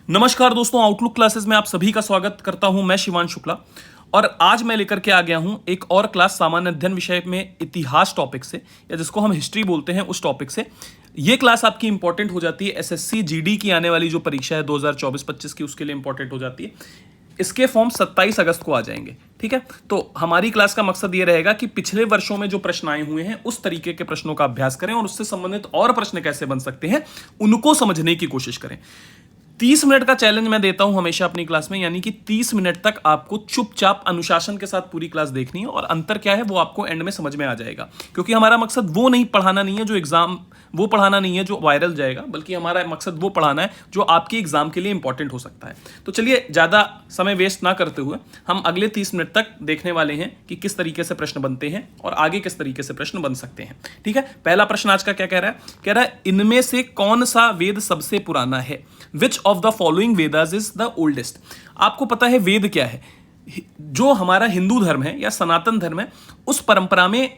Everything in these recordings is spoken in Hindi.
नमस्कार दोस्तों, आउटलुक क्लासेस में आप सभी का स्वागत करता हूं। मैं शिवांश शुक्ला और आज मैं लेकर के आ गया हूं एक और क्लास सामान्य अध्ययन विषय में इतिहास टॉपिक से, या जिसको हम हिस्ट्री बोलते हैं, उस टॉपिक से। ये क्लास आपकी इंपॉर्टेंट हो जाती है एसएससी जीडी की आने वाली जो परीक्षा है 2024-25 की, उसके लिए इंपॉर्टेंट हो जाती है। इसके फॉर्म 27 अगस्त को आ जाएंगे, ठीक है। तो हमारी क्लास का मकसद ये रहेगा कि पिछले वर्षों में जो प्रश्न आए हुए हैं उस तरीके के प्रश्नों का अभ्यास करें और उससे संबंधित और प्रश्न कैसे बन सकते हैं उनको समझने की कोशिश करें। 30 मिनट का चैलेंज मैं देता हूं हमेशा अपनी क्लास में, यानी कि 30 मिनट तक आपको चुपचाप अनुशासन के साथ पूरी क्लास देखनी है और अंतर क्या है वो आपको एंड में समझ में आ जाएगा। क्योंकि हमारा मकसद वो नहीं पढ़ाना नहीं है जो एग्जाम, वो पढ़ाना नहीं है जो वायरल जाएगा, बल्कि हमारा मकसद वो पढ़ाना है जो आपके एग्जाम के लिए इंपॉर्टेंट हो सकता है। तो चलिए ज़्यादा समय वेस्ट ना करते हुए हम अगले 30 मिनट तक देखने वाले हैं कि किस तरीके से प्रश्न बनते हैं और आगे किस तरीके से प्रश्न बन सकते हैं, ठीक है। पहला प्रश्न आज का क्या कह रहा है? कह रहा है इनमें से कौन सा वेद सबसे पुराना है? Which of the following Vedas is the oldest? आपको पता है वेद क्या है? जो हमारा हिंदू धर्म है या सनातन धर्म है, उस परंपरा में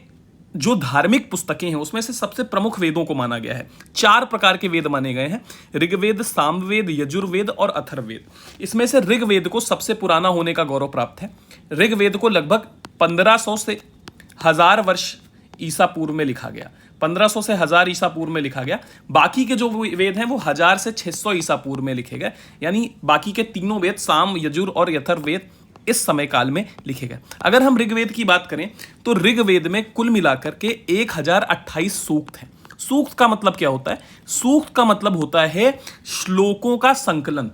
जो धार्मिक पुस्तकें हैं उसमें से सबसे प्रमुख वेदों को माना गया है। 4 प्रकार के वेद माने गए हैं: ऋग्वेद, सामवेद, यजुर्वेद और अथर्ववेद। इसमें से ऋग्वेद को सबसे पुराना होने का गौरव प्राप्त है। ऋग्वेद को लगभग 1500 से 1000 वर्ष ईसा पूर्व में लिखा गया। 1500 से 1000 ईसा पूर्व में लिखा गया। बाकी के जो वेद हैं वो 1000 से 600 ईसा पूर्व में लिखे गए, यानी बाकी के तीनों वेद साम, यजुर और अथर्ववेद इस समय काल में लिखे गए। अगर हम ऋग्वेद की बात करें तो ऋग्वेद में कुल मिलाकर के 1028 सूक्त हैं। सूक्त का मतलब क्या होता है? सूक्त का मतलब होता है श्लोकों का संकलन।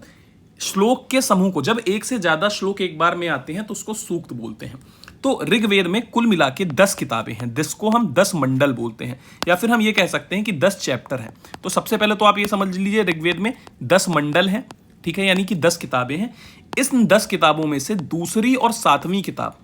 श्लोक के समूह को, जब एक से ज्यादा श्लोक एक बार में आते हैं तो उसको सूक्त बोलते हैं। तो ऋग्वेद में कुल मिला के 10 किताबें हैं, जिसको हम 10 मंडल बोलते हैं, या फिर हम ये कह सकते हैं कि 10 चैप्टर हैं। तो सबसे पहले तो आप ये समझ लीजिए ऋग्वेद में 10 मंडल हैं, ठीक है, यानी कि 10 किताबें हैं। इस 10 किताबों में से दूसरी और 7वीं किताब,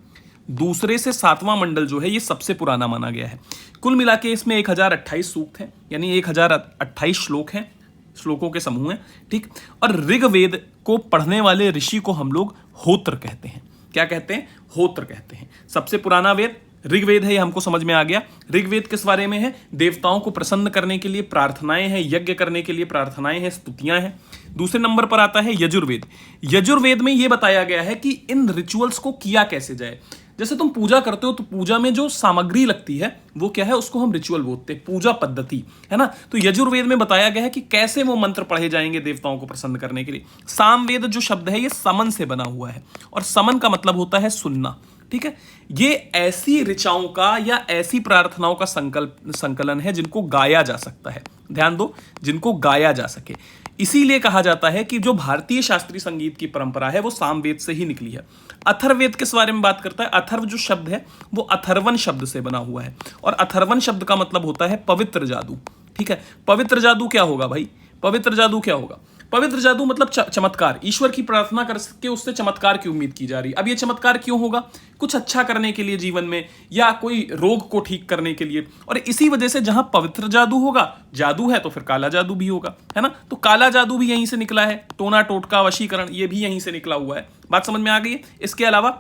दूसरे से 7वां मंडल जो है ये सबसे पुराना माना गया है। कुल मिला के इसमें 1028 सूक्त हैं, यानी 1028 श्लोक हैं, श्लोकों के समूह हैं, ठीक। और ऋग्वेद को पढ़ने वाले ऋषि को हम लोग होत्र कहते हैं। क्या कहते हैं? होत्र कहते हैं। सबसे पुराना वेद ऋग्वेद है, ये हमको समझ में आ गया। ऋग्वेद किस बारे में है? देवताओं को प्रसन्न करने के लिए प्रार्थनाएं हैं, यज्ञ करने के लिए प्रार्थनाएं हैं, स्तुतियां हैं। दूसरे नंबर पर आता है यजुर्वेद। यजुर्वेद में यह बताया गया है कि इन रिचुअल्स को किया कैसे जाए। जैसे तुम पूजा करते हो तो पूजा में जो सामग्री लगती है वो क्या है? उसको हम रिचुअल बोलते हैं, पूजा पद्धति, है ना। तो यजुर्वेद में बताया गया है कि कैसे वो मंत्र पढ़े जाएंगे देवताओं को प्रसन्न करने के लिए। सामवेद जो शब्द है ये समन से बना हुआ है, और समन का मतलब होता है सुनना, ठीक है। ये ऐसी ऋचाओं का या ऐसी प्रार्थनाओं का संकलन है जिनको गाया जा सकता है। ध्यान दो, जिनको गाया जा सके। इसीलिए कहा जाता है कि जो भारतीय शास्त्रीय संगीत की परंपरा है वो सामवेद से ही निकली है। अथर्ववेद किस बारे में बात करता है? अथर्व जो शब्द है वो अथर्वन शब्द से बना हुआ है, और अथर्वन शब्द का मतलब होता है पवित्र जादू, ठीक है। पवित्र जादू क्या होगा भाई? पवित्र जादू क्या होगा? पवित्र जादू मतलब चमत्कार। ईश्वर की प्रार्थना करके उससे चमत्कार की उम्मीद की जा रही है। अब ये चमत्कार क्यों होगा? कुछ अच्छा करने के लिए जीवन में, या कोई रोग को ठीक करने के लिए। और इसी वजह से जहां पवित्र जादू होगा, जादू है तो फिर काला जादू भी होगा, है ना। तो काला जादू भी यहीं से निकला है। टोना टोटका, वशीकरण, ये भी यहीं से निकला हुआ है। बात समझ में आ गई है? इसके अलावा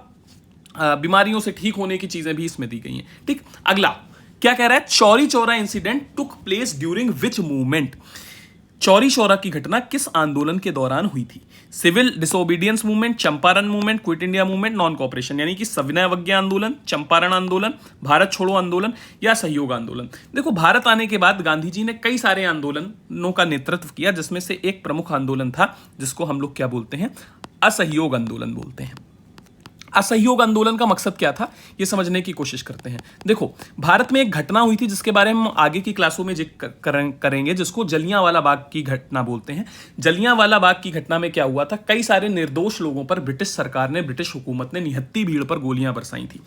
बीमारियों से ठीक होने की चीजें भी इसमें दी गई हैं, ठीक। अगला क्या कह रहा है? Chauri Chaura incident took place during which movement? Chauri Chaura की घटना किस आंदोलन के दौरान हुई थी? Civil disobedience movement, Champaran movement, quit India movement, non cooperation, यानी कि सविनय अवज्ञा आंदोलन, चंपारण आंदोलन, भारत छोड़ो आंदोलन या सहयोग आंदोलन। देखो, भारत आने के बाद गांधी जी ने कई सारे आंदोलनों का नेतृत्व किया, जिसमें से एक प्रमुख आंदोलन था जिसको हम लोग क्या बोलते हैं? असहयोग आंदोलन बोलते हैं। असहयोग आंदोलन का मकसद क्या था ये समझने की कोशिश करते हैं। देखो, भारत में एक घटना हुई थी जिसके बारे में हम आगे की क्लासों में जिक्र करेंगे, जिसको जलियांवाला बाग की घटना बोलते हैं। जलियांवाला बाग की घटना में क्या हुआ था? कई सारे निर्दोष लोगों पर ब्रिटिश सरकार ने, ब्रिटिश हुकूमत ने निहत्ती भीड़ पर गोलियां बरसाई थी।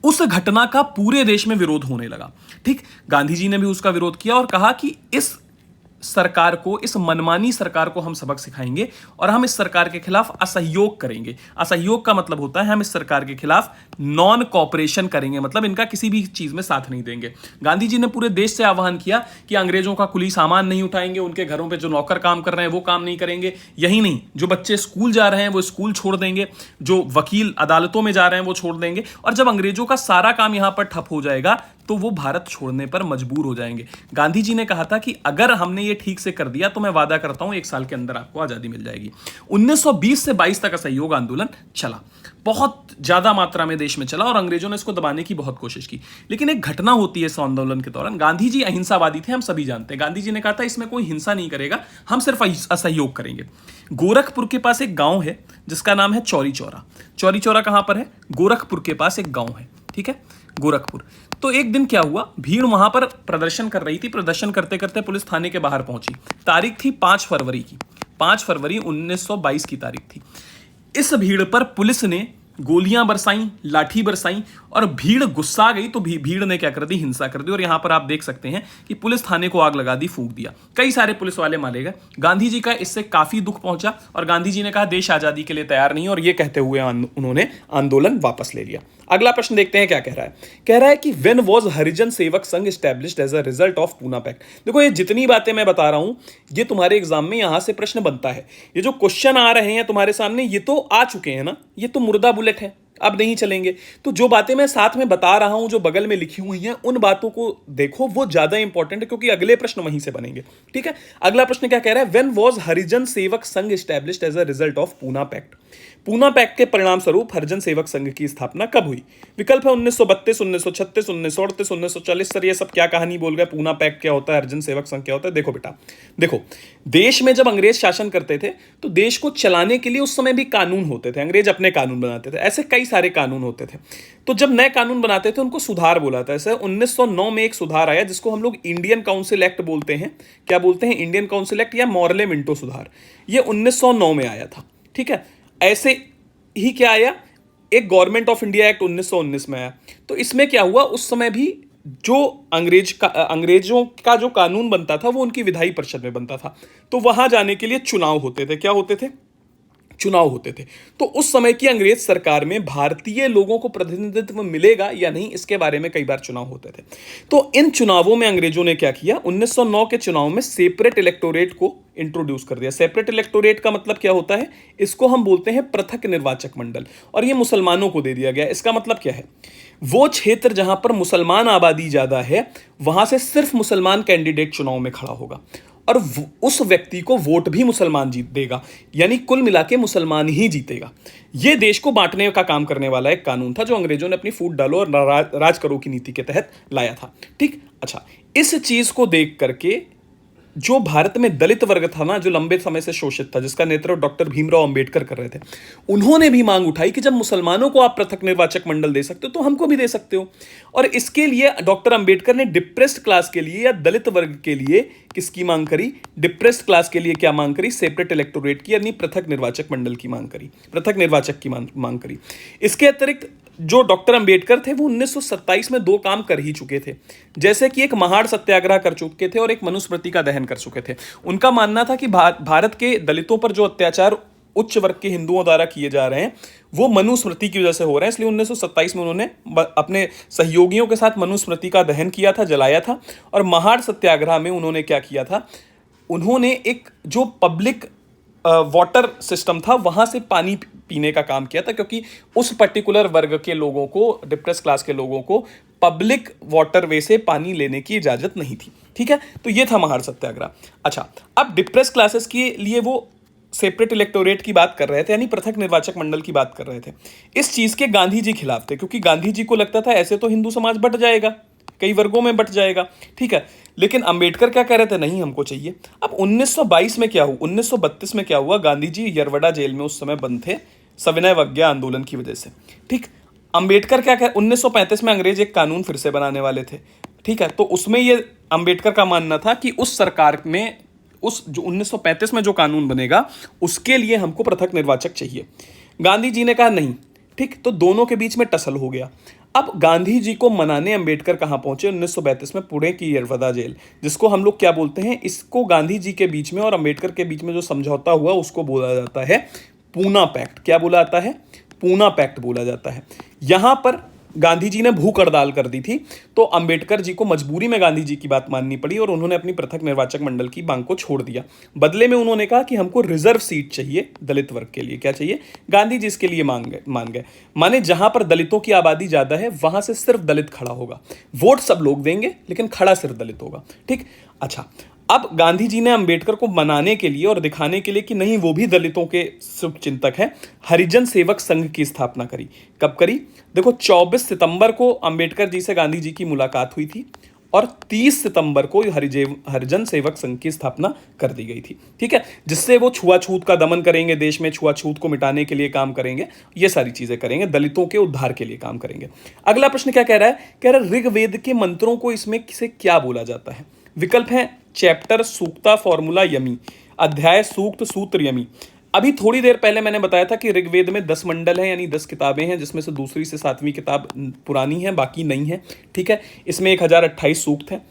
उस घटना का पूरे देश में विरोध होने लगा, ठीक। गांधी जी ने भी उसका विरोध किया और कहा कि इस सरकार को, इस मनमानी सरकार को हम सबक सिखाएंगे और हम इस सरकार के खिलाफ असहयोग करेंगे। असहयोग का मतलब होता है हम इस सरकार के खिलाफ नॉन कॉपरेशन करेंगे, मतलब इनका किसी भी चीज में साथ नहीं देंगे। गांधी जी ने पूरे देश से आह्वान किया कि अंग्रेजों का कुली सामान नहीं उठाएंगे, उनके घरों पे जो नौकर काम कर रहे हैं वो काम नहीं करेंगे। यही नहीं, जो बच्चे स्कूल जा रहे हैं वो स्कूल छोड़ देंगे, जो वकील अदालतों में जा रहे हैं वो छोड़ देंगे, और जब अंग्रेजों का सारा काम यहां पर ठप हो जाएगा तो वो भारत छोड़ने पर मजबूर हो जाएंगे। गांधी जी ने कहा था कि अगर हमने ये ठीक से कर दिया तो मैं वादा करता हूं 1 साल के अंदर आपको आजादी मिल जाएगी। 1920 से 22 तक असहयोग आंदोलन चला, बहुत ज्यादा मात्रा में देश में चला और अंग्रेजों ने इसको दबाने की बहुत कोशिश की। लेकिन एक घटना होती है इस आंदोलन के दौरान। गांधी जी अहिंसावादी थे, हम सभी जानते हैं। गांधी जी ने कहा था इसमें कोई हिंसा नहीं करेगा, हम सिर्फ असहयोग करेंगे। गोरखपुर के पास एक गांव है जिसका नाम है चौरी चौरा। चौरी चौरा कहां पर है? गोरखपुर के पास एक गांव है, ठीक है, गोरखपुर। तो एक दिन क्या हुआ, भीड़ वहां पर प्रदर्शन कर रही थी। प्रदर्शन करते करते पुलिस थाने के बाहर पहुंची। तारीख थी 5 फरवरी की, 5 फरवरी 1922 की तारीख थी। इस भीड़ पर पुलिस ने गोलियां बरसाई, लाठी बरसाई और भीड़ गुस्सा गई तो भीड़ ने क्या कर दी, हिंसा कर दी। और यहां पर आप देख सकते हैं कि पुलिस थाने को आग लगा दी, फूंक दिया। कई सारे पुलिस वाले मारे गए। गांधी जी का इससे काफी दुख पहुंचा और गांधी जी ने कहा देश आजादी के लिए तैयार नहीं, और ये कहते हुए उन्होंने आंदोलन वापस ले लिया। अगला प्रश्न देखते हैं क्या कह रहा है। कह रहा है कि when was Harijan Sevak Sangh established as a result of Poona pact. देखो ये जितनी बातें मैं बता रहा हूं ये तुम्हारे एग्जाम में यहां से प्रश्न बनता है। ये जो क्वेश्चन आ रहे हैं तुम्हारे सामने ये तो आ चुके हैं ना, ये तो मुर्दा बुलेट है, अब नहीं चलेंगे। तो जो बातें मैं साथ में बता रहा हूं, जो बगल में लिखी हुई हैं, उन बातों को देखो, वो ज्यादा इंपॉर्टेंट है क्योंकि अगले प्रश्न वहीं से बनेंगे। ठीक है, अगला प्रश्न क्या कह रहा है, when was Harijan Sevak Sangh established as a result of Poona pact. Poona pact के परिणाम स्वरूप हरिजन सेवक संघ की स्थापना कब हुई? विकल्प है 1932, 1936, 1938, 1940। सर ये सब क्या कहानी बोल गए, पूना पैक्ट क्या होता है, हरिजन सेवक संघ क्या होता है? देखो बेटा, देखो देश में जब अंग्रेज शासन करते थे तो देश को चलाने के लिए उस समय भी कानून होते थे। अंग्रेज अपने कानून बनाते थे, ऐसे कई सारे कानून होते थे। तो जब नए कानून बनाते थे उनको सुधार बोला था। ऐसे 1909 में एक सुधार आया जिसको हम लोग इंडियन काउंसिल एक्ट बोलते हैं। क्या बोलते हैं? इंडियन काउंसिल एक्ट या मॉर्ले मिंटो सुधार। ये 1909 में आया था। ठीक है, ऐसे ही क्या आया, एक गवर्नमेंट ऑफ इंडिया एक्ट 1919 में आया। तो इसमें क्या हुआ, उस समय भी जो अंग्रेजों का जो कानून बनता था वो उनकी विधायी परिषद में बनता था। तो वहां जाने के लिए चुनाव होते थे। क्या होते थे? चुनाव होते थे। तो उस समय की अंग्रेज सरकार में भारतीय लोगों को प्रतिनिधित्व मिलेगा या नहीं, इसके बारे में कई बार चुनाव होते थे। तो इन चुनावों में अंग्रेजों ने क्या किया, 1909 के चुनाव में सेपरेट इलेक्टोरेट को इंट्रोड्यूस कर दिया। सेपरेट इलेक्टोरेट का मतलब क्या होता है? इसको हम बोलते हैं पृथक निर्वाचक मंडल, और ये मुसलमानों को दे दिया गया। इसका मतलब क्या है, वो क्षेत्र जहां पर मुसलमान आबादी ज्यादा है वहां से सिर्फ मुसलमान कैंडिडेट चुनाव में खड़ा होगा और उस व्यक्ति को वोट भी मुसलमान जीत देगा, यानी कुल मिला के मुसलमान ही जीतेगा। यह देश को बांटने का काम करने वाला एक कानून था जो अंग्रेजों ने अपनी फूट डालो और राज करो की नीति के तहत लाया था। ठीक, अच्छा, इस चीज को देख करके जो भारत में दलित वर्ग था ना, जो लंबे समय से शोषित था, जिसका नेतृत्व डॉक्टर भीमराव अंबेडकर कर रहे थे, उन्होंने भी मांग उठाई कि जब मुसलमानों को आप पृथक निर्वाचक मंडल दे सकते हो तो हमको भी दे सकते हो। और इसके लिए डॉक्टर अंबेडकर ने डिप्रेस्ड क्लास के लिए या दलित वर्ग के लिए किसकी मांग करी? डिप्रेस्ड क्लास के लिए क्या मांग करी? सेपरेट इलेक्टोरेट की, यानी पृथक निर्वाचक मंडल की मांग करी, पृथक निर्वाचक की मांग करी। इसके अतिरिक्त जो डॉक्टर अंबेडकर थे वो 1927 में 2 काम कर ही चुके थे, जैसे कि एक महाड़ सत्याग्रह कर चुके थे और एक मनुस्मृति का दहन कर चुके थे। उनका मानना था कि भारत के दलितों पर जो अत्याचार उच्च वर्ग के हिंदुओं द्वारा किए जा रहे हैं वो मनुस्मृति की वजह से हो रहे हैं, इसलिए 1927 में उन्होंने अपने सहयोगियों के साथ मनुस्मृति का दहन किया था, जलाया था। और महाड़ सत्याग्रह में उन्होंने क्या किया था, उन्होंने एक जो पब्लिक वाटर सिस्टम था वहां से पानी पीने का काम किया था, क्योंकि उस पर्टिकुलर वर्ग के लोगों को, डिप्रेस क्लास के लोगों को पब्लिक वाटर वे से पानी लेने की इजाजत नहीं थी। ठीक है, तो ये था महाड़ सत्याग्रह। अच्छा, अब डिप्रेस क्लासेस के लिए वो सेपरेट इलेक्टोरेट की बात कर रहे थे, यानी पृथक निर्वाचक मंडल की बात कर रहे थे। इस चीज के गांधी जी खिलाफ थे, क्योंकि गांधी जी को लगता था ऐसे तो हिंदू समाज बट जाएगा, कई वर्गों में बट जाएगा। ठीक है, लेकिन अंबेडकर क्या कह रहे थे, नहीं हमको चाहिए। अब 1922 में क्या हुआ, 1932 में क्या हुआ, गांधी जी यरवड़ा जेल में उस समय बंद थे सविनय अवज्ञा आंदोलन की वजह से। ठीक, अंबेडकर क्या कह, 1935 में अंग्रेज एक कानून फिर से बनाने वाले थे। ठीक है, तो उसमें ये अंबेडकर का मानना था कि उस सरकार में, उस जो 1935 में जो कानून बनेगा उसके लिए हमको पृथक निर्वाचक चाहिए। गांधी जी ने कहा नहीं। ठीक, तो दोनों के बीच में टसल हो गया। अब गांधी जी को मनाने अंबेडकर कहां पहुंचे? 1932 में पुणे की यरवदा जेल, जिसको हम लोग क्या बोलते हैं, इसको गांधी जी के बीच में और अंबेडकर के बीच में जो समझौता हुआ उसको बोला जाता है पूना पैक्ट। क्या बोला जाता है? पूना पैक्ट बोला जाता है। यहां पर गांधी जी ने भूख हड़ताल कर दी थी, तो अंबेडकर जी को मजबूरी में गांधी जी की बात माननी पड़ी और उन्होंने अपनी पृथक निर्वाचक मंडल की मांग को छोड़ दिया। बदले में उन्होंने कहा कि हमको रिजर्व सीट चाहिए दलित वर्ग के लिए। क्या चाहिए? गांधी जी इसके लिए मान गए। माने जहां पर दलितों की आबादी ज्यादा है वहां से सिर्फ दलित खड़ा होगा, वोट सब लोग देंगे लेकिन खड़ा सिर्फ दलित होगा। ठीक, अच्छा, अब गांधी जी ने अंबेडकर को मनाने के लिए और दिखाने के लिए कि नहीं वो भी दलितों के शुभचिंतक हैं, हरिजन सेवक संघ की स्थापना करी। कब करी? देखो 24 सितंबर को अंबेडकर जी से गांधी जी की मुलाकात हुई थी और 30 सितंबर को हरिजन सेवक संघ की स्थापना कर दी गई थी। ठीक है, जिससे वो छुआछूत का दमन करेंगे, देश में छुआछूत को मिटाने के लिए काम करेंगे, ये सारी चीजें करेंगे, दलितों के उद्धार के लिए काम करेंगे। अगला प्रश्न क्या कह रहा है? कह रहा है ऋग्वेद के मंत्रों को इसमें किसे क्या बोला जाता है? विकल्प है चैप्टर, सूक्ता, फॉर्मूला, यमी। अध्याय, सूक्त, सूत्र, यमी। अभी थोड़ी देर पहले मैंने बताया था कि ऋग्वेद में 10 मंडल हैं, यानी 10 किताबें हैं, जिसमें से दूसरी से 7वीं किताब पुरानी है, बाकी नहीं है। ठीक है, इसमें 1028 सूक्त हैं।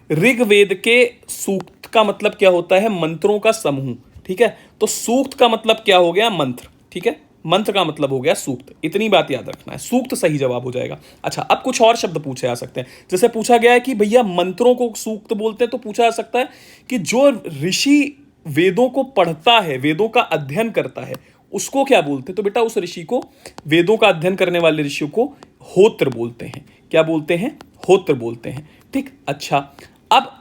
ऋग्वेद के सूक्त का मतलब क्या होता है? मंत्रों का समूह। ठीक है, तो सूक्त का मतलब क्या हो गया? मंत्र। ठीक है, मंत्र का मतलब हो गया सूक्त। इतनी बात याद रखना है, सूक्त सही जवाब हो जाएगा। अच्छा, अब कुछ और शब्द पूछे जा सकते हैं। जैसे पूछा गया है कि भैया मंत्रों को सूक्त बोलते हैं, तो पूछा जा सकता है कि जो ऋषि वेदों को पढ़ता है, वेदों का अध्ययन करता है, उसको क्या बोलते हैं? तो बेटा उस ऋषि को, वेदों का अध्ययन करने वाले ऋषि को होत्र बोलते हैं। क्या बोलते हैं? होत्र बोलते हैं। ठीक, अच्छा, अब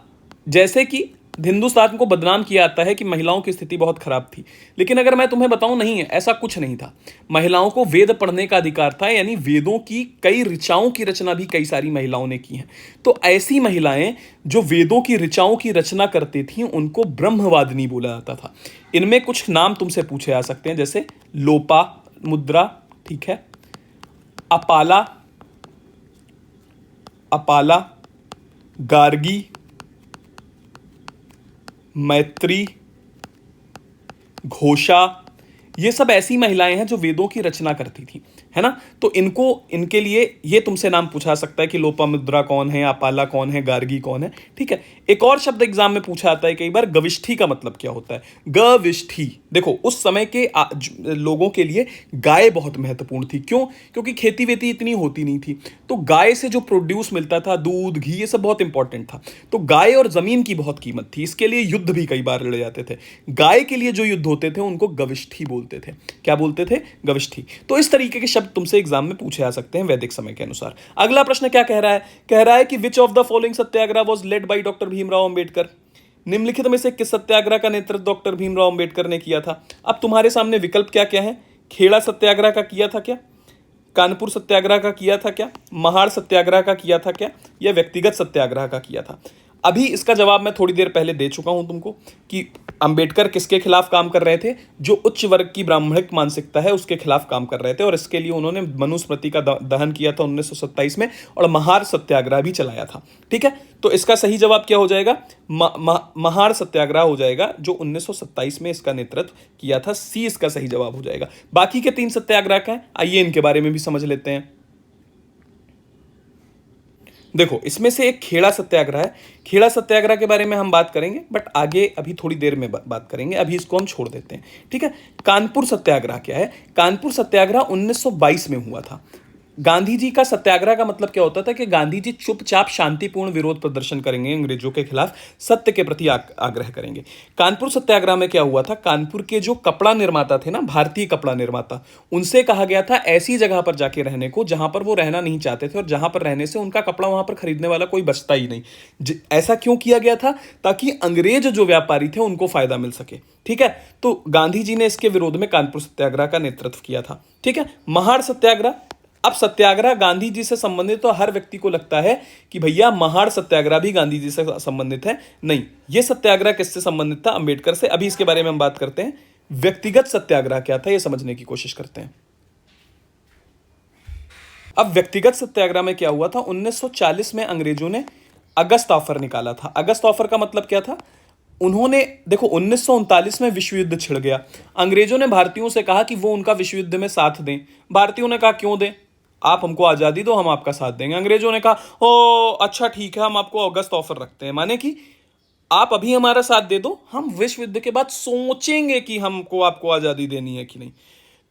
जैसे कि हिंदुस्तान को बदनाम किया जाता है कि महिलाओं की स्थिति बहुत खराब थी, लेकिन अगर मैं तुम्हें बताऊं नहीं है, ऐसा कुछ नहीं था। महिलाओं को वेद पढ़ने का अधिकार था, यानी वेदों की कई ऋचाओं की रचना भी कई सारी महिलाओं ने की है। तो ऐसी महिलाएं जो वेदों की ऋचाओं की रचना करती थी उनको ब्रह्मवादिनी बोला जाता था। इनमें कुछ नाम तुमसे पूछे जा सकते हैं, जैसे लोपा मुद्रा, ठीक है, अपाला, अपाला, गार्गी, मैत्री, घोषा, ये सब ऐसी महिलाएं हैं जो वेदों की रचना करती थी, है ना। तो इनको, इनके लिए ये तुमसे नाम पूछा सकता है कि लोपामुद्रा कौन है, अपाला कौन है, गार्गी कौन है। ठीक है, एक और शब्द एग्जाम में पूछा जाता है कई बार, गविष्ठी का मतलब क्या होता है? गविष्ठी, देखो उस समय के लोगों के लिए गाय बहुत महत्वपूर्ण थी। क्यों? क्योंकि खेती वेती इतनी होती नहीं थी, तो गाय से जो प्रोड्यूस मिलता था, दूध, घी, ये सब बहुत इंपॉर्टेंट था। तो गाय और जमीन की बहुत कीमत थी, इसके लिए युद्ध भी कई बार लड़े जाते थे। गाय के लिए जो युद्ध होते थे उनको गविष्ठी बोलते थे। क्या बोलते थे? गविष्ठी। तो इस तरीके के शब्द तुमसे एग्जाम में पूछे जा सकते हैं वैदिक समय के अनुसार। अगला प्रश्न क्या कह रहा है? कह रहा है कि विच of the following Satyagraha was led by doctor Bhimrao Ambedkar? निम्नलिखित में से किस सत्याग्रह का नेतृत्व डॉक्टर भीमराव अंबेडकर ने किया था? अब तुम्हारे सामने विकल्प क्या क्या है? खेड़ा सत्याग्रह का किया था क्या? कानपुर सत्याग्रह का किया था क्या? महाड़ सत्याग्रह का किया था क्या? या व्यक्तिगत सत्याग्रह का किया था? अभी इसका जवाब मैं थोड़ी देर पहले दे चुका हूं तुमको कि अंबेडकर किसके खिलाफ काम कर रहे थे? जो उच्च वर्ग की ब्राह्मणिक मानसिकता है उसके खिलाफ काम कर रहे थे, और इसके लिए उन्होंने मनुस्मृति का दहन किया था 1927 में, और महार सत्याग्रह भी चलाया था। ठीक है, तो इसका सही जवाब क्या हो जाएगा? महार सत्याग्रह हो जाएगा, जो 1927 में इसका नेतृत्व किया था। सी इसका सही जवाब हो जाएगा। बाकी के 3 सत्याग्रह का है, आइए इनके बारे में भी समझ लेते हैं। देखो, इसमें से एक खेड़ा सत्याग्रह है। खेड़ा सत्याग्रह के बारे में हम बात करेंगे, बट आगे अभी थोड़ी देर में बात करेंगे, अभी इसको हम छोड़ देते हैं। ठीक है, कानपुर सत्याग्रह क्या है? कानपुर सत्याग्रह 1922 में हुआ था। गांधी जी का सत्याग्रह का मतलब क्या होता था कि गांधी जी चुपचाप शांतिपूर्ण विरोध प्रदर्शन करेंगे अंग्रेजों के खिलाफ, सत्य के प्रति आग्रह करेंगे। कानपुर सत्याग्रह में क्या हुआ था? कानपुर के जो कपड़ा निर्माता थे ना, भारतीय कपड़ा निर्माता, उनसे कहा गया था ऐसी जगह पर जाके रहने को जहां पर वो रहना नहीं चाहते थे, और जहां पर रहने से उनका कपड़ा वहां पर खरीदने वाला कोई बचता ही नहीं। ऐसा क्यों किया गया था? ताकि अंग्रेज जो व्यापारी थे उनको फायदा मिल सके। ठीक है, तो गांधी जी ने इसके विरोध में कानपुर सत्याग्रह का नेतृत्व किया था। ठीक है, महाड़ सत्याग्रह। अब सत्याग्रह गांधी जी से संबंधित, तो हर व्यक्ति को लगता है कि भैया महाड़ सत्याग्रह भी गांधी जी से संबंधित है। नहीं, यह सत्याग्रह किससे संबंधित था? अंबेडकर से। अभी इसके बारे में हम बात करते हैं। व्यक्तिगत सत्याग्रह क्या था, यह समझने की कोशिश करते हैं। अब व्यक्तिगत सत्याग्रह में क्या हुआ था? 1940 में अंग्रेजों ने अगस्त ऑफर निकाला था। अगस्त ऑफर का मतलब क्या था? उन्होंने, देखो 1939 में विश्व युद्ध छिड़ गया, अंग्रेजों ने भारतीयों से कहा कि वो उनका विश्व युद्ध में साथ दें। भारतीयों ने कहा क्यों दें, आप हमको आजादी दो, हम आपका साथ देंगे। अंग्रेजों ने कहा ओ अच्छा ठीक है, हम आपको अगस्त ऑफर रखते हैं, माने कि आप अभी हमारा साथ दे दो, हम विश्व युद्ध के बाद सोचेंगे कि हमको आपको आजादी देनी है कि नहीं।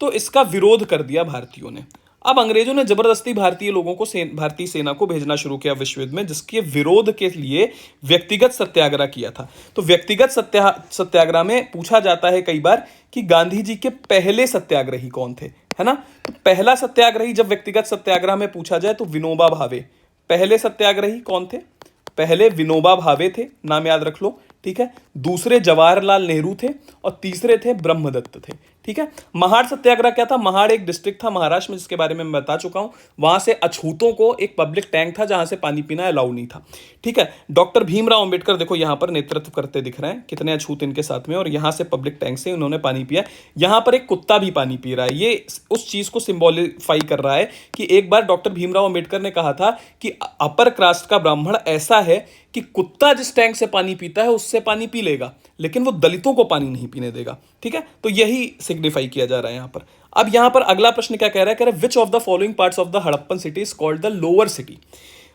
तो इसका विरोध कर दिया भारतीयों ने। अब अंग्रेजों ने जबरदस्ती भारतीय लोगों को भारतीय सेना को भेजना शुरू किया विश्व युद्ध में, जिसके विरोध के लिए व्यक्तिगत सत्याग्रह किया था। तो व्यक्तिगत सत्याग्रह में पूछा जाता है कई बार कि गांधी जी के पहले सत्याग्रही कौन थे, है ना। तो पहला सत्याग्रही जब व्यक्तिगत सत्याग्रह में पूछा जाए तो विनोबा भावे। पहले सत्याग्रही कौन थे? पहले विनोबा भावे थे, नाम याद रख लो, ठीक है। दूसरे जवाहरलाल नेहरू थे और तीसरे थे ब्रह्मदत्त थे, ठीक है। महाड़ सत्याग्रह क्या था? महाड़ एक डिस्ट्रिक्ट था महाराष्ट्र में, जिसके बारे में मैं बता चुका हूं। वहां से अछूतों को एक पब्लिक टैंक था जहां से पानी पीना अलाउ नहीं था, ठीक है। डॉक्टर भीमराव अंबेडकर देखो यहां पर नेतृत्व करते दिख रहे हैं, कितने अछूत इनके साथ में, और यहां से पब्लिक टैंक से उन्होंने पानी पिया। यहां पर एक कुत्ता भी पानी पी रहा है, ये उस चीज को सिंबॉलिफाई कर रहा है कि एक बार डॉक्टर भीमराव अंबेडकर ने कहा था कि अपर कास्ट का ब्राह्मण ऐसा है कि कुत्ता जिस टैंक से पानी पीता है उससे पानी पी लेगा, लेकिन वो दलितों को पानी नहीं पीने देगा, ठीक है। तो यही सिग्निफाई किया जा रहा है यहां पर। अब यहां पर अगला प्रश्न क्या कह रहा है? कह रहा है which of the following parts of the Harappan city is called the lower city.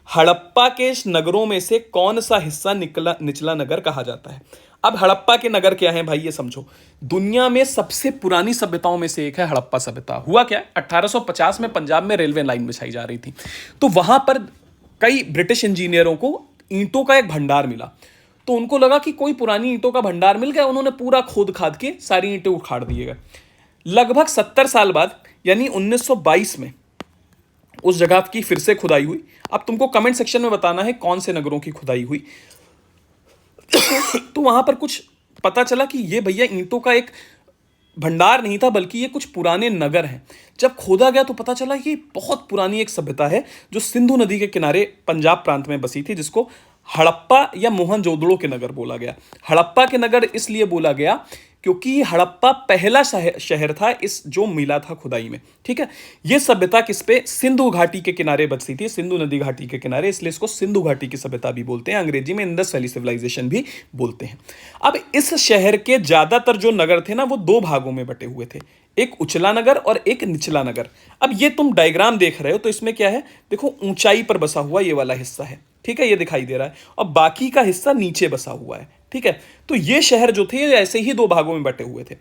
Harappa के नगरों में से कौन सा हिस्सा निचला नगर कहा जाता है? अब हड़प्पा के नगर क्या है भाई, ये समझो। दुनिया में सबसे पुरानी सभ्यताओं में से एक है हड़प्पा सभ्यता। हुआ क्या, 1850 में पंजाब में रेलवे लाइन बिछाई जा रही थी, तो वहां पर कई ब्रिटिश इंजीनियरों को ईंटों का एक भंडार मिला। तो उनको लगा कि कोई पुरानी ईंटों का भंडार मिल गया, उन्होंने पूरा खोद खाद के सारी ईंटें उखाड़ दिए गए। लगभग 70 साल बाद यानी 1922 में उस जगह की फिर से खुदाई हुई। अब तुमको कमेंट सेक्शन में बताना है कौन से नगरों की खुदाई हुई। तो वहां पर कुछ पता चला कि ये भैया ईंटों का एक भंडार नहीं था, बल्कि ये कुछ पुराने नगर हैं। जब खोदा गया तो पता चला ये बहुत पुरानी एक सभ्यता है जो सिंधु नदी के किनारे पंजाब प्रांत में बसी थी, जिसको हड़प्पा या मोहनजोदड़ो के नगर बोला गया। हड़प्पा के नगर इसलिए बोला गया क्योंकि हड़प्पा पहला शहर था इस जो मिला था खुदाई में, ठीक है। यह सभ्यता किस पे? सिंधु घाटी के किनारे बसी थी, सिंधु नदी घाटी के किनारे, इसलिए इसको सिंधु घाटी की सभ्यता भी बोलते हैं। अंग्रेजी में इंडस वैली सिविलाइजेशन भी बोलते हैं। अब इस शहर के ज्यादातर जो नगर थे ना, वो दो भागों में बटे हुए थे, एक उचला नगर और एक निचला नगर। अब ये तुम डायग्राम देख रहे हो तो इसमें क्या है, देखो ऊंचाई पर बसा हुआ ये वाला हिस्सा है, ठीक है, ये दिखाई दे रहा है, और बाकी का हिस्सा नीचे बसा हुआ है, ठीक है। तो ये शहर जो थे ऐसे ही दो भागों में बटे हुए थे।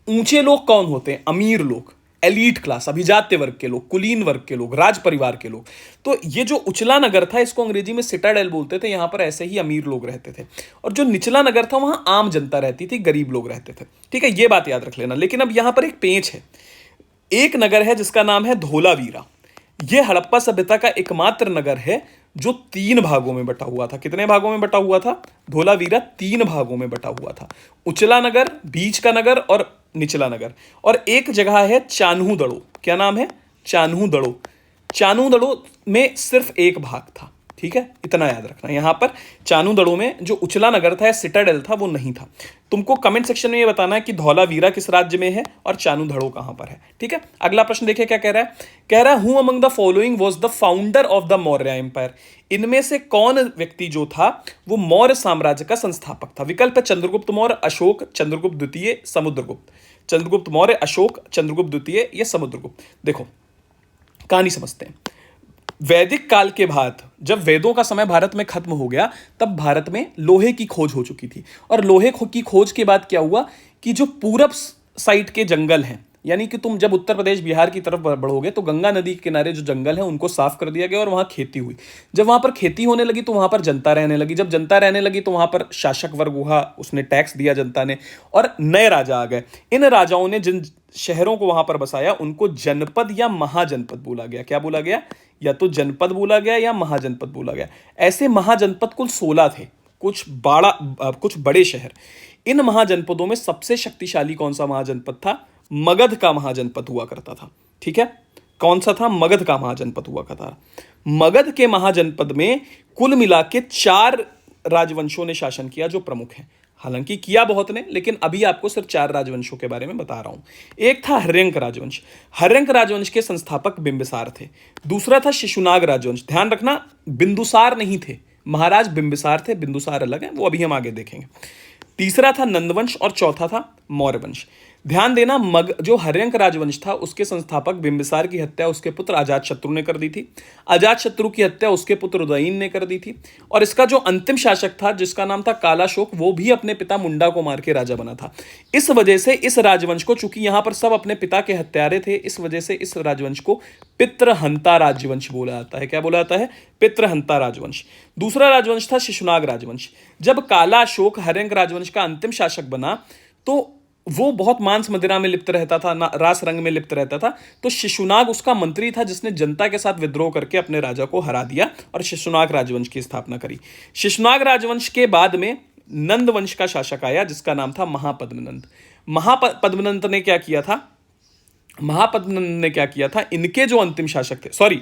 ऊंचे लोग कौन होते हैं? अमीर लोग, एलीट क्लास, अभिजात्य वर्ग के लोग, कुलीन वर्ग के लोग, राज परिवार के लोग। तो ये जो उचला नगर था इसको अंग्रेजी में सिटाडेल बोलते थे, यहां पर ऐसे ही अमीर लोग रहते थे। और जो निचला नगर था वहां आम जनता रहती थी, गरीब लोग रहते थे, ठीक है, ये बात याद रख लेना। लेकिन अब यहां पर एक पेंच है। एक नगर है जिसका नाम है धोलावीरा। यह हड़प्पा सभ्यता का एकमात्र नगर है जो 3 भागों में बटा हुआ था। कितने भागों में बटा हुआ था? धोलावीरा 3 भागों में बटा हुआ था। उचला नगर, बीच का नगर और निचला नगर। और एक जगह है चान्हू दड़ो। क्या नाम है? चान्हू दड़ो। चान्हू दड़ो में सिर्फ एक भाग था, ठीक है, इतना याद रखना। यहां पर चान्हू दड़ो में जो उचला नगर था, सिटाडेल था, वो नहीं था। तुमको कमेंट सेक्शन में ये बताना है कि धौलावीरा किस राज्य में है और चान्हू दड़ो कहां पर है, ठीक है। अगला प्रश्न देखिए क्या कह रहा है। कह रहा है who among the following was the founder of the Maurya empire. इनमें से कौन व्यक्ति जो था वो मौर्य साम्राज्य का संस्थापक था? विकल्प है चंद्रगुप्त मौर्य, अशोक, चंद्रगुप्त द्वितीय, समुद्रगुप्त। चंद्रगुप्त मौर्य, अशोक, चंद्रगुप्त द्वितीय या समुद्रगुप्त। देखो कहानी समझते हैं। वैदिक काल के बाद जब वेदों का समय भारत में खत्म हो गया, तब भारत में लोहे की खोज हो चुकी थी। और लोहे की खोज के बाद क्या हुआ कि जो पूरब साइड के जंगल हैं, यानी कि तुम जब उत्तर प्रदेश बिहार की तरफ बढ़ोगे तो गंगा नदी के किनारे जो जंगल है उनको साफ कर दिया गया और वहां खेती हुई। जब वहां पर खेती होने लगी तो वहां पर जनता रहने लगी। जब जनता रहने लगी तो वहां पर शासक वर्ग हुआ, उसने टैक्स दिया जनता ने, और नए राजा आ गए। इन राजाओं ने जिन शहरों को वहां पर बसाया उनको जनपद या महाजनपद बोला गया। क्या बोला गया? या तो जनपद बोला गया या महाजनपद बोला गया। ऐसे महाजनपद कुल 16 थे, कुछ बड़े शहर। इन महाजनपदों में सबसे शक्तिशाली कौन सा महाजनपद था? मगध का महाजनपद हुआ करता था, ठीक है। कौन सा था? मगध का महाजनपद हुआ करता था। मगध के महाजनपद में कुल मिला के 4 राजवंशों ने शासन किया जो प्रमुख हैं। हालांकि किया बहुत ने, लेकिन अभी आपको सिर्फ 4 राजवंशों के बारे में बता रहा हूं। एक था हर्यंक राजवंश। हर्यंक राजवंश के संस्थापक बिंबिसार थे। दूसरा था शिशुनाग राजवंश। ध्यान रखना, बिंदुसार नहीं थे, महाराज बिंबिसार थे, बिंदुसार अलग है, वो अभी हम आगे देखेंगे। तीसरा था नंदवंश और चौथा था मौर्य वंश। ध्यान देना, जो हर्यंक राजवंश था उसके संस्थापक बिंबिसार की हत्या उसके पुत्र अजातशत्रु ने कर दी थी। अजातशत्रु की हत्या उसके पुत्र उदयन ने कर दी थी। और इसका जो अंतिम शासक था जिसका नाम था कालाशोक, वो भी अपने पिता मुंडा को मार के राजा बना था। इस वजह से इस राजवंश को, चूंकि यहां पर सब अपने पिता के हत्यारे थे, इस वजह से इस राजवंश को पितृहंता राजवंश बोला जाता है। क्या बोला जाता है? पितृहंता राजवंश। दूसरा राजवंश था शिशुनाग राजवंश। जब कालाशोक हर्यंक राजवंश का अंतिम शासक बना तो वो बहुत मांस मदिरा में लिप्त रहता था, रास रंग में लिप्त रहता था। तो शिशुनाग उसका मंत्री था जिसने जनता के साथ विद्रोह करके अपने राजा को हरा दिया और शिशुनाग राजवंश की स्थापना करी। शिशुनाग राजवंश के बाद में नंद वंश का शासक आया जिसका नाम था महापद्मनंद। महापद्मनंद ने क्या किया था? महापद्मनंद ने क्या किया था? इनके जो अंतिम शासक थे, सॉरी,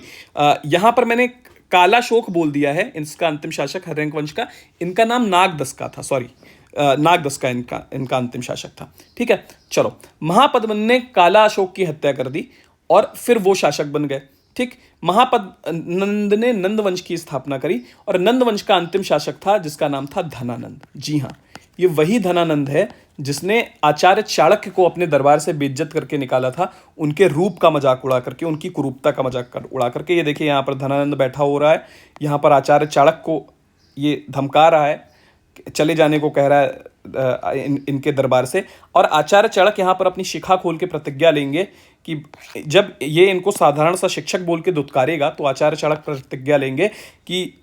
यहां पर मैंने कालाशोक बोल दिया है, इसका अंतिम शासक हर्यंक वंश का, इनका नाम नागदस्का था, सॉरी, नागदस्का इनका अंतिम शासक था। ठीक है, चलो, महापद्मनंद ने काला अशोक की हत्या कर दी और फिर वो शासक बन गए। ठीक, महापद्मनंद ने नंद वंश की स्थापना करी और नंद वंश का अंतिम शासक था जिसका नाम था धनानंद। जी हाँ, ये वही धनानंद है जिसने आचार्य चाणक्य को अपने दरबार से बेइज्जत करके निकाला था, उनके रूप का मजाक उड़ा करके, उनकी कुरूपता का मजाक उड़ा करके। ये देखिए, यहाँ पर धनानंद बैठा हो रहा है, यहाँ पर आचार्य चाणक्य को ये धमका रहा है, चले जाने को कह रहा है इनके दरबार से। और आचार्य चाणक्य यहाँ पर अपनी शिखा खोल के प्रतिज्ञा लेंगे कि जब ये इनको साधारण सा शिक्षक बोल के दुत्कारेगा तो आचार्य चाणक्य प्रतिज्ञा लेंगे कि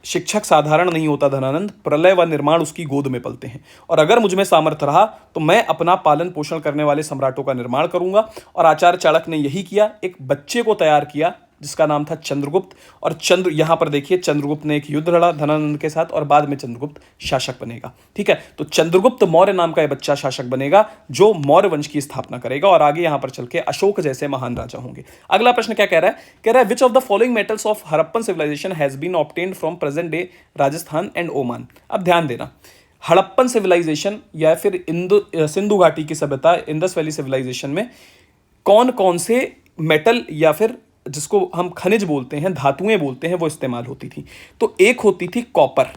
शिक्षक साधारण नहीं होता धनानंद, प्रलय व निर्माण उसकी गोद में पलते हैं, और अगर मुझ में सामर्थ्य रहा तो मैं अपना पालन पोषण करने वाले सम्राटों का निर्माण करूंगा। और आचार्य चाणक्य ने यही किया, एक बच्चे को तैयार किया जिसका नाम था चंद्रगुप्त। और यहां पर देखिए, चंद्रगुप्त ने एक युद्ध लड़ा धनानंद के साथ और बाद में चंद्रगुप्त शासक बनेगा। ठीक है, तो चंद्रगुप्त मौर्य नाम का यह बच्चा शासक बनेगा जो मौर्य वंश की स्थापना करेगा और आगे यहां पर चल के अशोक जैसे महान राजा होंगे। अगला प्रश्न क्या कह रहा है? कह रहा है which of the following metals of Harappan civilisation has been obtained from present day Rajasthan and Oman. अब ध्यान देना, हड़प्पन सिविलाइजेशन या फिर सिंधु घाटी की सभ्यता, इंडस वैली सिविलाइजेशन में कौन कौन से मेटल या फिर जिसको हम खनिज बोलते हैं, धातुएं बोलते हैं, वो इस्तेमाल होती थी। तो एक होती थी कॉपर।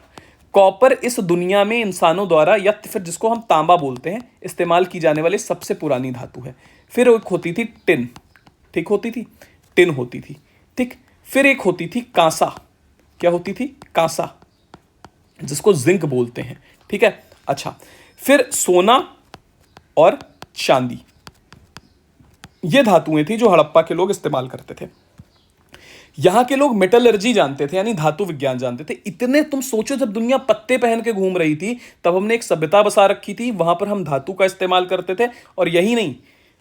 कॉपर इस दुनिया में इंसानों द्वारा, या फिर जिसको हम तांबा बोलते हैं, इस्तेमाल की जाने वाली सबसे पुरानी धातु है। फिर एक होती थी टिन, ठीक होती थी, टिन होती थी। ठीक, फिर एक होती थी कांसा। क्या होती थी? कांसा, जिसको जिंक बोलते हैं। ठीक है, अच्छा, फिर सोना और चांदी, ये धातुएं थी जो हड़प्पा के लोग इस्तेमाल करते थे। यहां के लोग मेटलर्जी जानते थे, यानी धातु विज्ञान जानते थे। इतने, तुम सोचो, जब दुनिया पत्ते पहन के घूम रही थी तब हमने एक सभ्यता बसा रखी थी, वहां पर हम धातु का इस्तेमाल करते थे। और यही नहीं,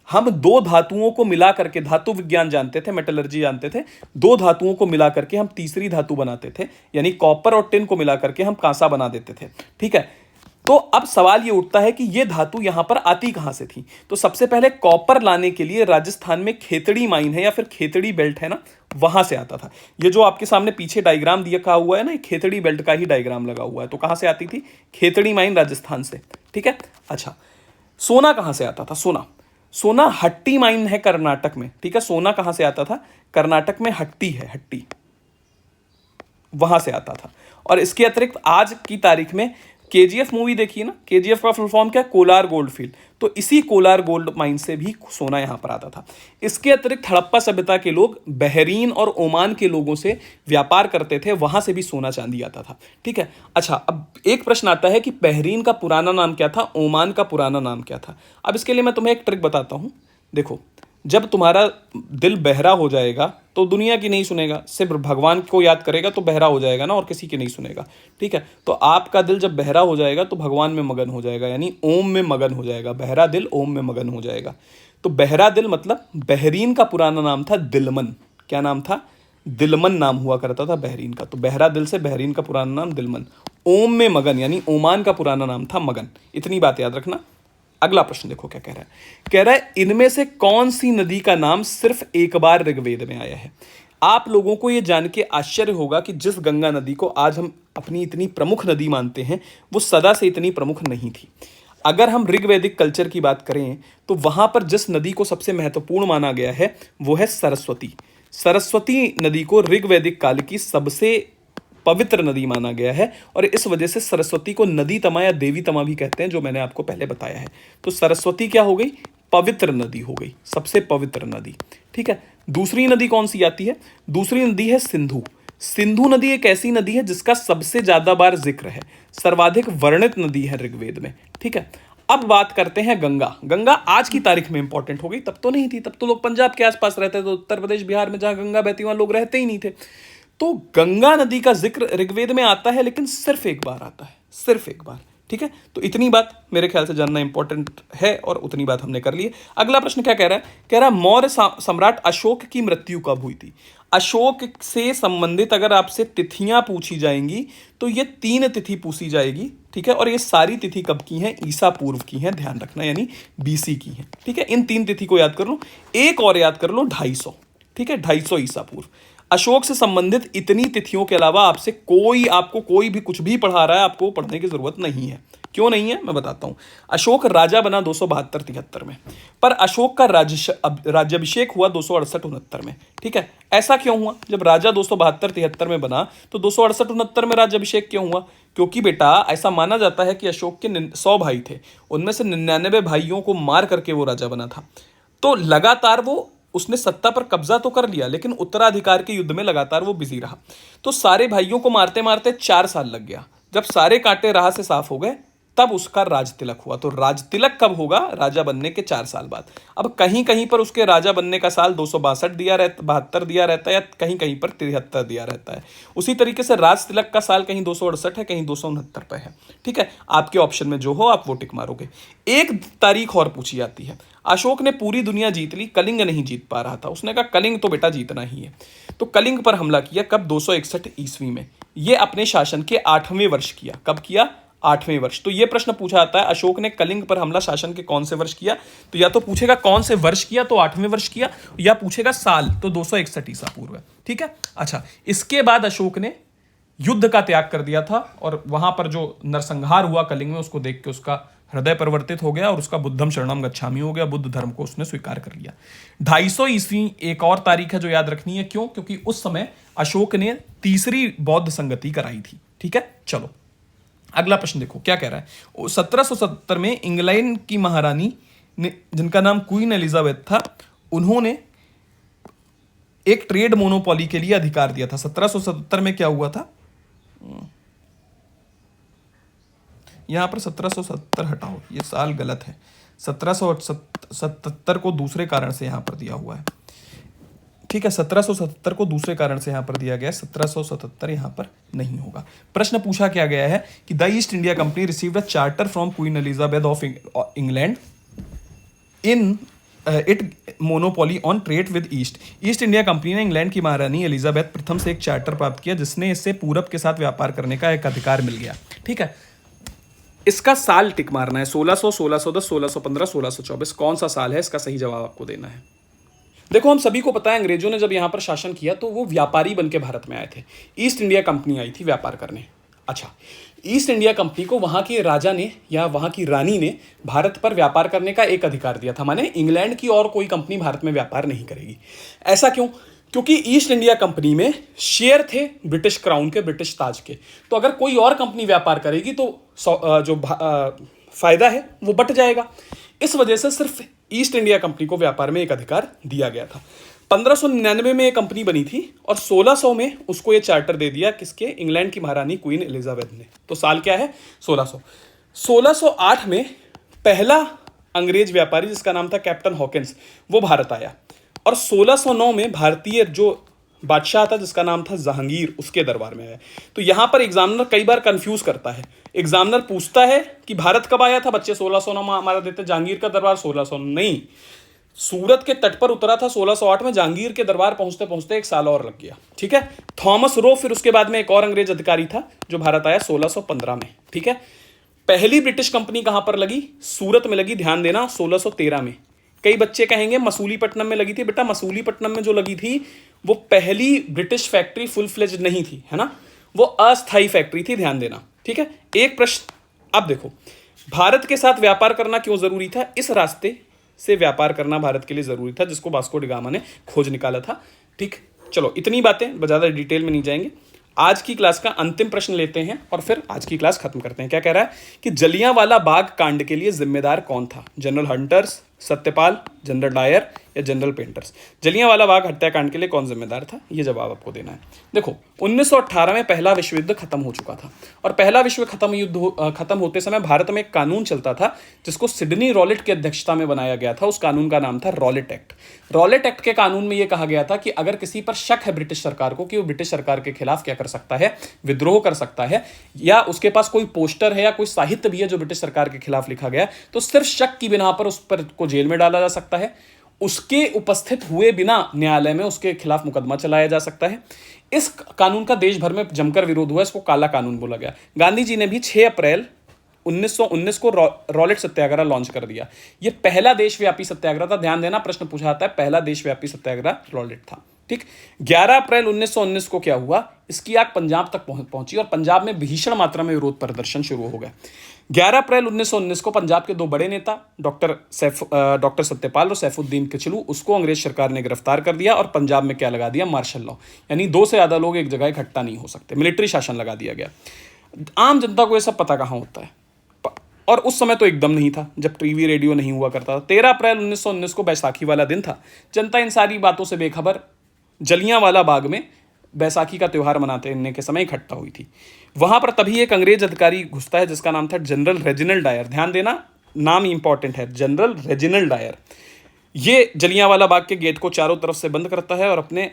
हम दो धातुओं को मिला करके, धातु विज्ञान जानते थे, मेटलर्जी जानते थे, दो धातुओं को मिला करके हम तीसरी धातु बनाते थे, यानी कॉपर और टिन को मिला करके हम कांसा बना देते थे। ठीक है, तो अब सवाल ये उठता है कि ये धातु यहां पर आती कहां से थी? तो सबसे पहले कॉपर लाने के लिए राजस्थान में खेतड़ी माइन है या फिर खेतड़ी बेल्ट है ना, वहां से आता था। ये जो आपके सामने पीछे डायग्राम दिया हुआ है ना, खेतड़ी बेल्ट का ही डायग्राम लगा हुआ है। तो कहां से आती थी? खेतड़ी माइन राजस्थान से। ठीक है, अच्छा, सोना कहां से आता था? सोना हट्टी माइन है कर्नाटक में। ठीक है, सोना कहां से आता था? कर्नाटक में हट्टी है, हट्टी, वहां से आता था। और इसके अतिरिक्त आज की तारीख में केजीएफ मूवी देखिए ना, केजीएफ का फुल फॉर्म क्या? Kolar gold field. तो इसी कोलार गोल्ड माइन से भी सोना यहां पर आता था। इसके अतिरिक्त हड़प्पा सभ्यता के लोग बहरीन और ओमान के लोगों से व्यापार करते थे, वहां से भी सोना चांदी आता था। ठीक है, अच्छा, अब एक प्रश्न आता है कि बहरीन का पुराना नाम क्या था, ओमान का पुराना नाम क्या था? अब इसके लिए मैं तुम्हें एक ट्रिक बताता हूं। देखो, जब तुम्हारा दिल बहरा हो जाएगा तो दुनिया की नहीं सुनेगा, सिर्फ भगवान को याद करेगा तो बहरा हो जाएगा ना, और किसी की नहीं सुनेगा। ठीक है, तो आपका दिल जब बहरा हो जाएगा तो भगवान में मगन हो जाएगा, यानी ओम में मगन हो जाएगा। बहरा दिल ओम में मगन हो जाएगा। तो बहरा दिल मतलब, बहरीन का पुराना नाम था दिलमन। क्या नाम था? दिलमन नाम हुआ करता था बहरीन का। तो बहरा दिल से बहरीन का पुराना नाम दिलमन। ओम में मगन यानी ओमान का पुराना नाम था मगन। इतनी बात याद रखना। अगला प्रश्न देखो क्या कह रहा है। कह रहा है इनमें से कौन सी नदी का नाम सिर्फ एक बार ऋग्वेद में आया है? आप लोगों को यह जान के आश्चर्य होगा कि जिस गंगा नदी को आज हम अपनी इतनी प्रमुख नदी मानते हैं, वो सदा से इतनी प्रमुख नहीं थी। अगर हम ऋग्वैदिक कल्चर की बात करें तो वहां पर जिस नदी को सबसे महत्वपूर्ण माना गया है वो है सरस्वती। सरस्वती नदी को ऋग्वैदिक काल की सबसे पवित्र नदी माना गया है, और इस वजह से सरस्वती को नदी तमा या देवी तमा भी कहते हैं, जो मैंने आपको पहले बताया है। तो सरस्वती क्या हो गई? पवित्र नदी हो गई, सबसे पवित्र नदी। ठीक है, दूसरी नदी कौन सी आती है? दूसरी नदी है सिंधु। सिंधु नदी एक ऐसी नदी है जिसका सबसे ज्यादा बार जिक्र है, सर्वाधिक वर्णित नदी है ऋग्वेद में। ठीक है, अब बात करते हैं गंगा। गंगा आज की तारीख में इंपॉर्टेंट हो गई, तब तो नहीं थी, तब तो लोग पंजाब के आसपास रहते थे, तो उत्तर प्रदेश बिहार में जहां गंगा बहती वहां लोग रहते ही नहीं थे। तो गंगा नदी का जिक्र ऋग्वेद में आता है, लेकिन सिर्फ एक बार आता है, सिर्फ एक बार। ठीक है, तो इतनी बात मेरे ख्याल से जानना इंपॉर्टेंट है और उतनी बात हमने कर ली है। अगला प्रश्न क्या कह रहा है? कह रहा है मौर्य सम्राट अशोक की मृत्यु कब हुई थी? अशोक से संबंधित अगर आपसे तिथियां पूछी जाएंगी तो ये 3 तिथि पूछी जाएगी। ठीक है, और ये सारी तिथि कब की हैं? ईसा पूर्व की हैं, ध्यान रखना, यानी बीसी की हैं। ठीक है, इन 3 तिथि को याद कर लो, एक और याद कर लो, 250। ठीक है, 250 ईसा पूर्व। अशोक से संबंधित इतनी तिथियों के अलावा आपसे आपको कोई भी कुछ भी पढ़ा रहा है, आपको पढ़ने की जरूरत नहीं है। क्यों नहीं है, मैं बताता हूं। अशोक राजा बना 272-73 में, पर अशोक का राज्याभिषेक हुआ 268-69 में। ठीक है, ऐसा क्यों हुआ? जब राजा 272-73 में बना तो 268-69 में राज्याभिषेक क्यों हुआ? क्योंकि बेटा ऐसा माना जाता है कि अशोक के 100 भाई थे, उनमें से 99 भाइयों को मार करके वो राजा बना था। तो लगातार उसने सत्ता पर कब्जा तो कर लिया, लेकिन उत्तराधिकार के युद्ध में लगातार वो बिजी रहा। तो सारे भाइयों को मारते मारते 4 साल लग गया। जब सारे कांटे राह से साफ हो गए तब उसका राज तिलक हुआ। तो राज तिलक कब होगा? राजा बनने के 4 साल बाद। अब कहीं कहीं पर उसके राजा बनने का साल 262 दिया रहता, 72 दिया रहता है, या कहीं कहीं पर 73 दिया रहता है। उसी तरीके से राज तिलक का साल कहीं 268 है, कहीं 269 पे है। ठीक है, आपके ऑप्शन में जो हो आप वो टिक मारोगे। एक तारीख और पूछी जाती है। अशोक ने पूरी दुनिया जीत ली, कलिंग नहीं जीत पा रहा था। उसने कहा कलिंग तो बेटा जीतना ही है, तो कलिंग पर हमला किया। कब? 261 ईस्वी में। ये अपने शासन के 8वें वर्ष किया। कब किया? 8वें वर्ष। तो ये प्रश्न पूछा जाता है, अशोक ने कलिंग पर हमला शासन के कौन से वर्ष किया? तो या तो पूछेगा कौन से वर्ष किया, तो 8वें वर्ष किया, या पूछेगा साल, तो 261 ईसा पूर्व है। ठीक है, अच्छा, इसके बाद अशोक ने युद्ध का त्याग कर दिया था, और वहां पर जो नरसंहार हुआ कलिंग में, उसको देख के उसका हृदय परिवर्तित हो गया और उसका बुद्धम शरणम गच्छामि हो गया, बुद्ध धर्म को उसने स्वीकार कर लिया। 250 ईस्वी एक और तारीख है जो याद रखनी है। क्यों? क्योंकि उस समय अशोक ने तीसरी बौद्ध संगति कराई थी। ठीक है, चलो अगला प्रश्न देखो क्या कह रहा है। 1770 में इंग्लैंड की महारानी ने, जिनका नाम क्वीन एलिजाबेथ था, उन्होंने एक ट्रेड मोनोपोली के लिए अधिकार दिया था। 1777 में क्या हुआ था? यहां पर 1770 हटाओ, ये साल गलत है। 1777 को दूसरे कारण से यहां पर दिया हुआ है। ठीक है, 1777 को दूसरे कारण से यहां पर दिया गया है, 1777 यहां पर नहीं होगा। प्रश्न पूछा क्या गया है कि the east India company received a charter from queen Elizabeth of England in it monopoly on trade with east. East India company ने इंग्लैंड की महारानी एलिजाबेथ प्रथम से एक चार्टर प्राप्त किया, जिसने इससे पूरब के साथ व्यापार करने का एक अधिकार मिल गया। ठीक है, इसका साल टिक मारना है। 1600, 1610, 1615, 1624 कौन सा साल है? इसका सही जवाब आपको देना है। देखो, हम सभी को पता है अंग्रेजों ने जब यहां पर शासन किया तो वो व्यापारी बन के भारत में आए थे। ईस्ट इंडिया कंपनी आई थी व्यापार करने। अच्छा, ईस्ट इंडिया कंपनी को वहां के राजा ने या वहां की रानी ने भारत पर व्यापार करने का एक अधिकार दिया था, माने इंग्लैंड की और कोई कंपनी भारत में व्यापार नहीं करेगी। ऐसा क्यों? क्योंकि ईस्ट इंडिया कंपनी में शेयर थे ब्रिटिश क्राउन के, ब्रिटिश ताज के। तो अगर कोई और कंपनी व्यापार करेगी तो जो फायदा है वो बट जाएगा। इस वजह से सिर्फ ईस्ट इंडिया कंपनी को व्यापार में एक अधिकार दिया गया था। 1599 में एक कंपनी बनी थी और 1600 में उसको ये चार्टर दे दिया, किसके? इंग्लैंड की महारानी क्वीन एलिजाबेथ ने। तो साल क्या है? 1600। 1608 में पहला अंग्रेज व्यापारी जिसका नाम था कैप्टन हॉकिंस, वो भारत आया, और 1609 में भारतीय जो बादशाह था जिसका नाम था जहांगीर, उसके दरबार में आया। तो यहां पर एग्जामिनर कई बार कंफ्यूज करता है। एग्जामिनर पूछता है कि भारत कब आया था, बच्चे 1609 में हमारा देते, जहांगीर का दरबार 1600 नहीं, सूरत के तट पर उतरा था 1608 में, जहांगीर के दरबार पहुंचते पहुंचते 1 साल और लग गया। ठीक है, थॉमस रो फिर उसके बाद में एक और अंग्रेज अधिकारी था जो भारत आया 1615 में। ठीक है, पहली ब्रिटिश कंपनी कहां पर लगी? सूरत में लगी, ध्यान देना, 1613 में। कई बच्चे कहेंगे मसूलीपट्टनम में लगी थी। बेटा, मसूलीपट्टनम में जो लगी थी वो पहली ब्रिटिश फैक्ट्री फुल फ्लेज्ड नहीं थी, है ना, वो अस्थायी फैक्ट्री थी, ध्यान देना। ठीक है, एक प्रश्न अब देखो, भारत के साथ व्यापार करना क्यों जरूरी था? इस रास्ते से व्यापार करना भारत के लिए जरूरी था जिसको वास्को डी गामा ने खोज निकाला था। ठीक, चलो इतनी बातें, ज्यादा डिटेल में नहीं जाएंगे। आज की क्लास का अंतिम प्रश्न लेते हैं और फिर आज की क्लास खत्म करते हैं। क्या कह रहा है कि जलियांवाला बाग कांड के लिए जिम्मेदार कौन था? General hunters, Satyapal, general Dyer or general painters? Jallianwala Bagh हत्याकांड के लिए कौन जिम्मेदार था? ये जवाब आपको देना है। देखो, 1918 में पहला विश्व युद्ध खत्म हो चुका था और पहला विश्व खत्म होते समय भारत में एक कानून चलता था जिसको सिडनी रॉलेट की अध्यक्षता में बनाया गया था। उस कानून का नाम था रॉलेट एक्ट। रॉलेट एक्ट के कानून में यह कहा गया था कि अगर किसी पर शक है ब्रिटिश सरकार को कि वो ब्रिटिश सरकार के खिलाफ क्या कर सकता है, विद्रोह कर सकता है, या उसके पास कोई पोस्टर है या कोई साहित्य भी है जो ब्रिटिश सरकार के खिलाफ लिखा गया, तो सिर्फ शक की बिना पर उस पर को जेल में डाला जा सकता है। उसके उपस्थित हुए बिना न्यायालय में उसके खिलाफ मुकदमा चलाया जा सकता है। इस कानून का देश भर में जमकर विरोध हुआ। इसको काला कानून बोला गया। गांधी जी ने भी 6 अप्रैल 1919 को रॉलेट सत्याग्रह लॉन्च कर दिया। यह पहला देशव्यापी सत्याग्रह था। ध्यान देना, प्रश्न पूछा जाता है, पहला देशव्यापी सत्याग्रह रॉलेट था। ठीक। 11 अप्रैल 1919 को क्या हुआ? इसकी आग पंजाब तक पहुंची और पंजाब में भीषण मात्रा में विरोध प्रदर्शन शुरू हो गए। 11 अप्रैल 1919 को पंजाब के 2 बड़े नेता डॉक्टर सत्यपाल और सैफुद्दीन किचलू, उसको अंग्रेज सरकार ने गिरफ्तार कर दिया और पंजाब में क्या लगा दिया? मार्शल लॉ, यानी 2 से ज्यादा लोग एक जगह इकट्ठा नहीं हो सकते। मिलिट्री शासन लगा दिया गया। आम जनता को यह सब पता कहां होता है, और उस समय तो एकदम नहीं था जब टीवी रेडियो नहीं हुआ करता था। 13 अप्रैल 1919 को बैसाखी वाला दिन था। जनता इन सारी बातों से बेखबर जलियांवाला बाग में बैसाखी का त्यौहार मनाने के समय इकट्ठा हुई थी। वहां पर तभी एक अंग्रेज अधिकारी घुसता है जिसका नाम था जनरल रेजिनल्ड डायर। ध्यान देना, नाम इंपॉर्टेंट है, जनरल रेजिनल्ड डायर। ये जलियांवाला बाग के गेट को चारों तरफ से बंद करता है और अपने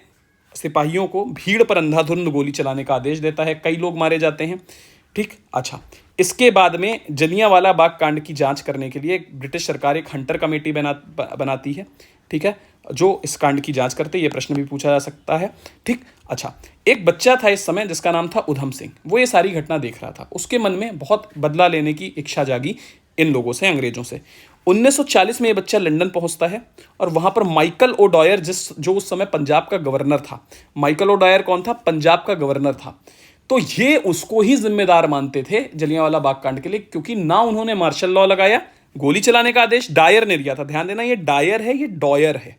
सिपाहियों को भीड़ पर अंधाधुंध गोली चलाने का आदेश देता है। कई लोग मारे जाते हैं। ठीक। अच्छा, इसके बाद में जलियांवाला बाग कांड की जांच करने के लिए ब्रिटिश सरकार एक हंटर कमेटी बनाती है। ठीक है, जो इस कांड की जांच करते, ये प्रश्न भी पूछा जा सकता है। ठीक। अच्छा, एक बच्चा था इस समय जिसका नाम था उधम सिंह। वो ये सारी घटना देख रहा था। उसके मन में बहुत बदला लेने की इच्छा जागी इन लोगों से, अंग्रेजों से। 1940 में ये बच्चा लंदन पहुंचता है और वहां पर माइकल ओडॉयर, जो उस समय पंजाब का गवर्नर था। माइकल ओडॉयर कौन था? पंजाब का गवर्नर था। तो ये उसको ही जिम्मेदार मानते थे जलियांवाला बाग कांड के लिए, क्योंकि ना उन्होंने मार्शल लॉ लगाया, गोली चलाने का आदेश डायर ने दिया था। ध्यान देना, ये डायर है, ये डॉयर है,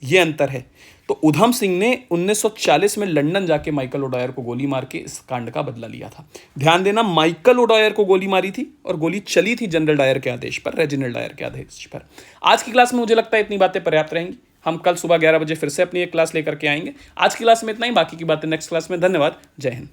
ये अंतर है। तो उधम सिंह ने 1940 में लंदन जाके माइकल ओडॉयर को गोली मार के इस कांड का बदला लिया था। ध्यान देना, माइकल ओडॉयर को गोली मारी थी और गोली चली थी जनरल डायर के आदेश पर, रेजिनल्ड डायर के आदेश पर। आज की क्लास में मुझे लगता है इतनी बातें पर्याप्त रहेंगी। हम कल सुबह 11 बजे फिर से अपनी एक क्लास लेकर के आएंगे। आज की क्लास में इतना ही, बाकी की बातें नेक्स्ट क्लास में। धन्यवाद। जय हिंद।